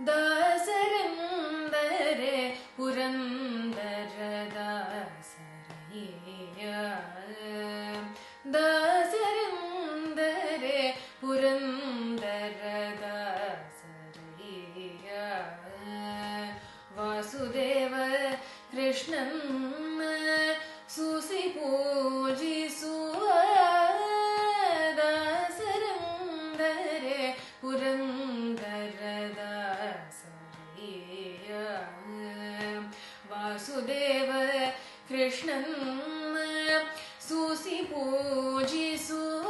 ದಾಸರೆಂದರೆ ಪುರಂದರ ದಾಸರಯ್ಯ. ದಾಸರೆಂದರೆ ಪುರಂದರ ದಾಸರಯ್ಯ. ವಾಸುದೇವ ಕೃಷ್ಣನ್ನ ಸೂಸಿ ಪೂಜಿಸುವ ದಾಸರೆಂದರೆ ಪುರಂದರ ದಾಸರಯ್ಯ. ವಾಸುದೇವ ಕೃಷ್ಣನ್ನ ಸೂಸಿ ಪೂಜಿಸುವ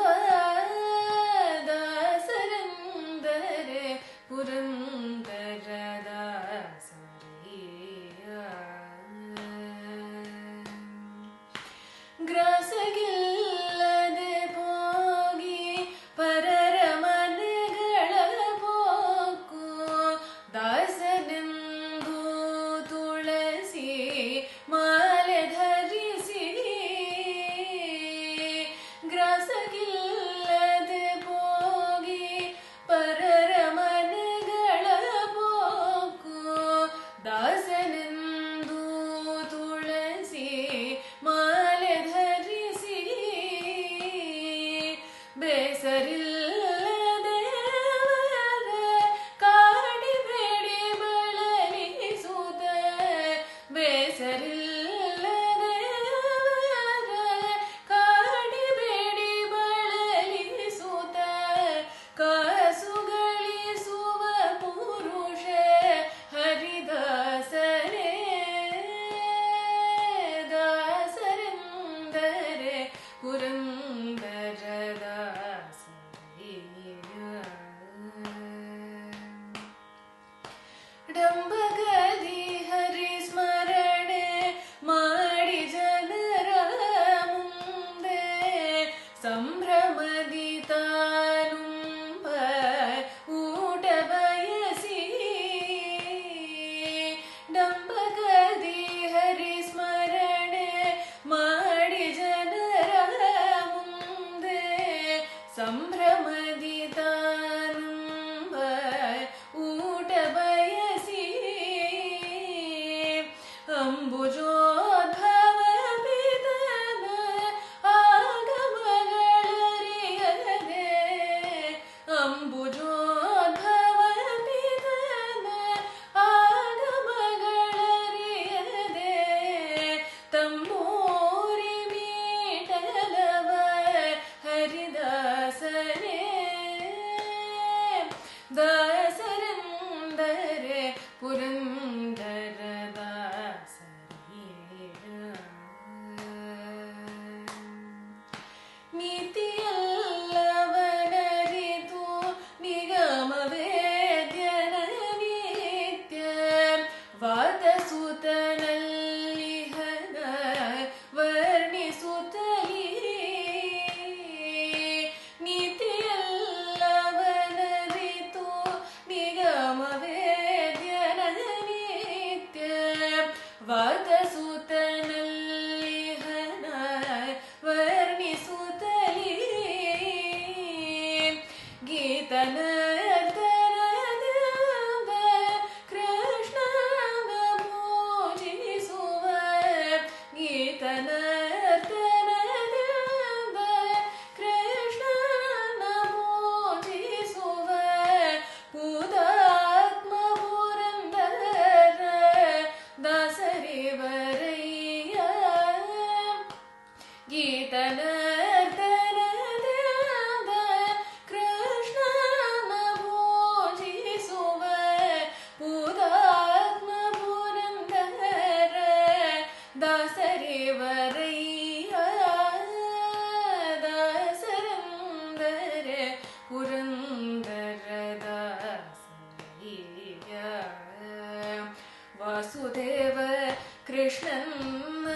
ದಾಸರೆಂದರೆ ಪುರಂದರ ದಾಸರಯ್ಯ. ಗ್ರಾಸಗಿಲ್ಲದೆ ಹೋಗಿ ಪರರ ಮನೆಗಳ ಪೋಕು ದಾಸನೆಂದು ತುಳಸಿ ಮಾಲೆ ಧರಿಸಿ. ಗ್ರಾಸಗಿಲ್ಲದೆ ಹೋಗಿ ಪರರ ಮನೆಗಳ ಪೋಕು ದಾಸನೆಂದು ತುಳಸಿ ಮಾಲೆ ಧರಿಸಿ. ಬೇಸರಿಲ್ಲದೆ ಕಾಡಿ ಬೇಡಿ ಬಳಲಿಸುತ್ತ. ಬೇಸರಿಲ್ಲದೆ ಕಾಡಿ ಬೇಡಿ ಬಳಲಿಸುತ್ತ. ಕಾಸು ಗಳಿಸುವ ಪುರುಷ ಹರಿದಾಸರೇ. ದಾಸರೆಂದರೆ ಪುರಂದರ ದಾಸರಯ್ಯ. ಡಂಬಗದಿ ಹರಿಸ್ಮರಣೆ ಮಾಡಿ ಜನರ ಮುಂದೆ ಸಂಭ್ರಮದಿ ತಾನುಂಬ ಊಟ ಬಯಸಿ. ಡಂಬಗದಿ ಹರಿಸ್ಮರಣೆ ಮಾಡಿ ಜನರ ಮುಂದೆ ಸಂಭ್ರಮದಿ ತಾನುಂಬ ೂಟ ಬಯಸಿ. ಅಂಬುಜೋದ್ಭವ ಪಿತನ ಆಗಮಗಳರಿಯದೆ. ಅಂಬುಜೋದ್ಭವ ಪಿತನ ಆಗಮಗಳರಿಯದೆ. ತಂಬೂರಿ ಮೀಟಲವ ಹರಿದಾಸನೇ. ದಾಸರೆಂದರೆ ಪುರಂದರ ದಾಸರಯ್ಯ. ನೀತಿಯಲ್ಲವನರಿತು ನಿಗಮವೇದ್ಯನ ನಿತ್ಯ. ವಾತಸುತನಲ್ಲಿಹನ ವರ್ಣಿಸುತ್ತಲೀ. ನೀತಿಯಲ್ಲವನರಿತು ನಿಗಮವೇದ್ಯನ ನಿತ್ಯ. ವಾತಸುತನಲ್ಲಿಹನ ವರ್ಣಿಸುತ್ತಲೀ. ಗೀತನರ್ತನದಿಂದ ಕೃಷ್ಣನ ಪೂಜಿಸುವ. ಗೀತನರ್ತನದಿಂದ ಕೃಷ್ಣನ ಪೂಜಿಸುವ ಪೂದಾತ್ಮ ಪುರಂದರ ದಾಸರಿವರಯ್ಯ. ಗೀತನರ್ತನದಿಂದ ಕೃಷ್ಣನ ಪೂಜಿಸುವ ಪೂದಾತ್ಮ ಪುರಂದರ ದಾಸರಿವರಯ್ಯ. ದಾಸರೆಂದರೆ ಪುರಂದರ ದಾಸರಯ್ಯ. ವಾಸುದೇವ ಕೃಷ್ಣನ್ನ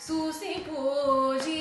ಸೂಸಿ ಪೂಜಿ